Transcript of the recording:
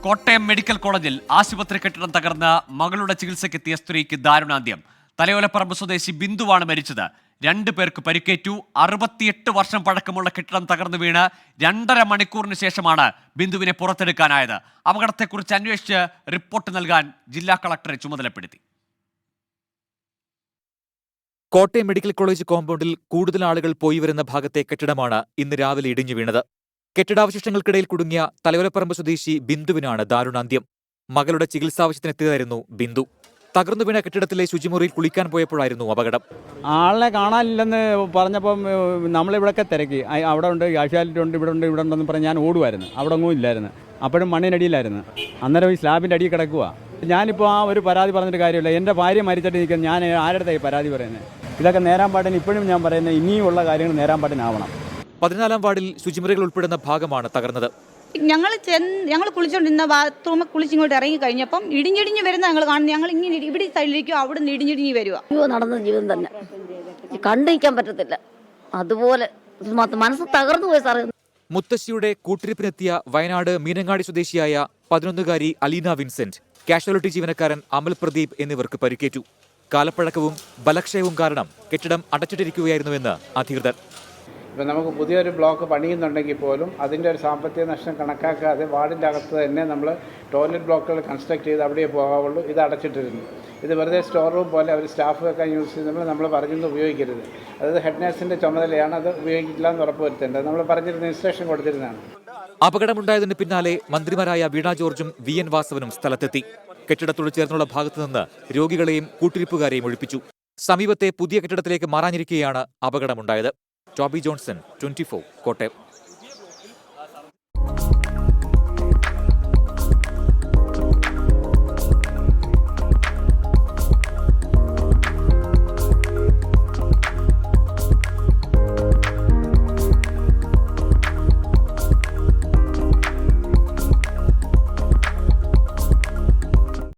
Kottayam medical കോളേജിൽ ആശുപത്രി കെട്ടിടം തകർന്ന് മകളുടെ ചികിത്സയ്ക്കെത്തിയ സ്ത്രീക്ക് ദാരുണാന്ത്യം. തലയോലപ്പറമ്പ് സ്വദേശി ബിന്ദുവാണ് മരിച്ചത്. 2 പേർക്ക് പരിക്കേറ്റു. 68 വർഷം പഴക്കമുള്ള കെട്ടിടം തകർന്നു വീണ് 2.5 മണിക്കൂറിന് ശേഷമാണ് ബിന്ദുവിനെ പുറത്തെടുക്കാനായത്. അപകടത്തെക്കുറിച്ച് അന്വേഷിച്ച് റിപ്പോർട്ട് നൽകാൻ ജില്ലാ കളക്ടറെ ചുമതലപ്പെടുത്തി. കോട്ടയം മെഡിക്കൽ കോളേജ് കോമ്പൗണ്ടിൽ കൂടുതൽ ആളുകൾ പോയി വരുന്ന ഭാഗത്തെ കെട്ടിടമാണ് ഇന്ന് രാവിലെ ഇടിഞ്ഞു വീണത്. കെട്ടിടാവശിഷ്ടങ്ങൾക്കിടയിൽ കുടുങ്ങിയ തലയോലപ്പറമ്പ് സ്വദേശി ബിന്ദുവിനാണ് ദാരുണാന്ത്യം. മകളുടെ ചികിത്സാവശ്യത്തിനെത്തിയതായിരുന്നു ബിന്ദു. തകർന്നു വീണ കെട്ടിടത്തിലെ ശുചിമുറിയിൽ കുളിക്കാൻ പോയപ്പോഴായിരുന്നു അപകടം. ആളിനെ കാണാനില്ലെന്ന് പറഞ്ഞപ്പം നമ്മളിവിടെയൊക്കെ തിരക്കി. അവിടെ ഉണ്ട്, കാഷ്വാലിറ്റി ഉണ്ട്, ഇവിടെ ഉണ്ടെന്ന് പറഞ്ഞ് ഞാൻ ഓടുമായിരുന്നു. അവിടെ ഒന്നും ഇല്ലായിരുന്നു. അപ്പോഴും മണ്ണിനടിയിലായിരുന്നു. അന്നേരം ഈ സ്ലാബിൻ്റെ അടിയിൽ കിടക്കുക. ഞാനിപ്പോൾ ആ ഒരു പരാതി പറഞ്ഞിട്ട് കാര്യമില്ല. എൻ്റെ ഭാര്യ മരിച്ചിട്ട് നിൽക്കുന്നത് ഞാൻ ആരുടെ പരാതി പറയുന്നത്? ഇതൊക്കെ നേരാൻ പാടിന് ഇപ്പോഴും ഞാൻ പറയുന്നത് ഇനിയുമുള്ള കാര്യങ്ങൾ നേരാൻ പാടിനാവണം. 14-ാം വാർഡിൽ ശുചിമുറികൾ ഉൾപ്പെടുന്ന ഭാഗമാണ് തകർന്നത്. ഞങ്ങൾ കുളിച്ചുകൊണ്ടിരുന്ന ബാത്റൂമിൽ കുളിച്ചിങ്ങോട്ട് ഇറങ്ങി കഴിഞ്ഞപ്പം ഇടിഞ്ഞിടിഞ്ഞ് വരുന്ന ഞങ്ങൾ കാണുന്നത്. ഞങ്ങൾ ഇങ്ങനെ ഇവിടെ സൈഡിലേക്കോ അവിടെ നിന്ന് ഇടിഞ്ഞിടിഞ്ഞ് വരിക. നടന്ന ജീവിതം തന്നെ കണ്ടിരിക്കാൻ പറ്റത്തില്ല. അതുപോലെ മനസ്സ് തകർന്നു പോയി സാറേ. മുത്തശ്ശിയുടെ കൂട്ടിരിപ്പിനെത്തിയ വയനാട് മീനങ്ങാടി സ്വദേശിയായ 11-കാരി അലീന വിൻസെന്റ്, കാഷ്വാലിറ്റി ജീവനക്കാരൻ അമൽ പ്രദീപ് എന്നിവർക്ക് പരിക്കേറ്റു. കാലപ്പഴക്കവും ബലക്ഷയവും കാരണം കെട്ടിടം അടച്ചിട്ടിരിക്കുകയായിരുന്നുവെന്ന് അധികൃതർ. ഇപ്പം നമുക്ക് പുതിയൊരു ബ്ലോക്ക് പണിയുന്നുണ്ടെങ്കിൽ പോലും അതിൻ്റെ ഒരു സാമ്പത്തിക നഷ്ടം കണക്കാക്കാതെ വാർഡിൻ്റെ അകത്ത് തന്നെ നമ്മൾ ടോയ്ലറ്റ് ബ്ലോക്കുകൾ കൺസ്ട്രക്ട് ചെയ്ത് അവിടെ പോകാവുള്ളൂ. ഇത് അടച്ചിട്ടിരുന്നു. ഇത് വെറുതെ സ്റ്റോർ റൂം പോലെ അവർ സ്റ്റാഫ് വെക്കാൻ യൂസ് ചെയ്യുമ്പോൾ നമ്മൾ പറഞ്ഞൊന്നും ഉപയോഗിക്കരുത്. അതായത് ഹെഡ് നഴ്സിൻ്റെ ചുമതലയാണ് അത് ഉപയോഗിക്കില്ല എന്ന് ഉറപ്പ് വരുത്തേണ്ടത്. നമ്മൾ പറഞ്ഞിരുന്ന ഇൻസ്ട്രക്ഷൻ കൊടുത്തിരുന്നതാണ്. അപകടമുണ്ടായതിന് പിന്നാലെ മന്ത്രിമാരായ വീണ ജോർജും VN വാസവനും സ്ഥലത്തെത്തി. കെട്ടിടത്തോട് ചേർന്നുള്ള ഭാഗത്തുനിന്ന് രോഗികളെയും കൂട്ടിരിപ്പുകാരെയും ഒഴിപ്പിച്ചു. സമീപത്തെ പുതിയ കെട്ടിടത്തിലേക്ക് മാറാനിരിക്കെയാണ് അപകടമുണ്ടായത്. Toby Johnson, 24, Kottayam.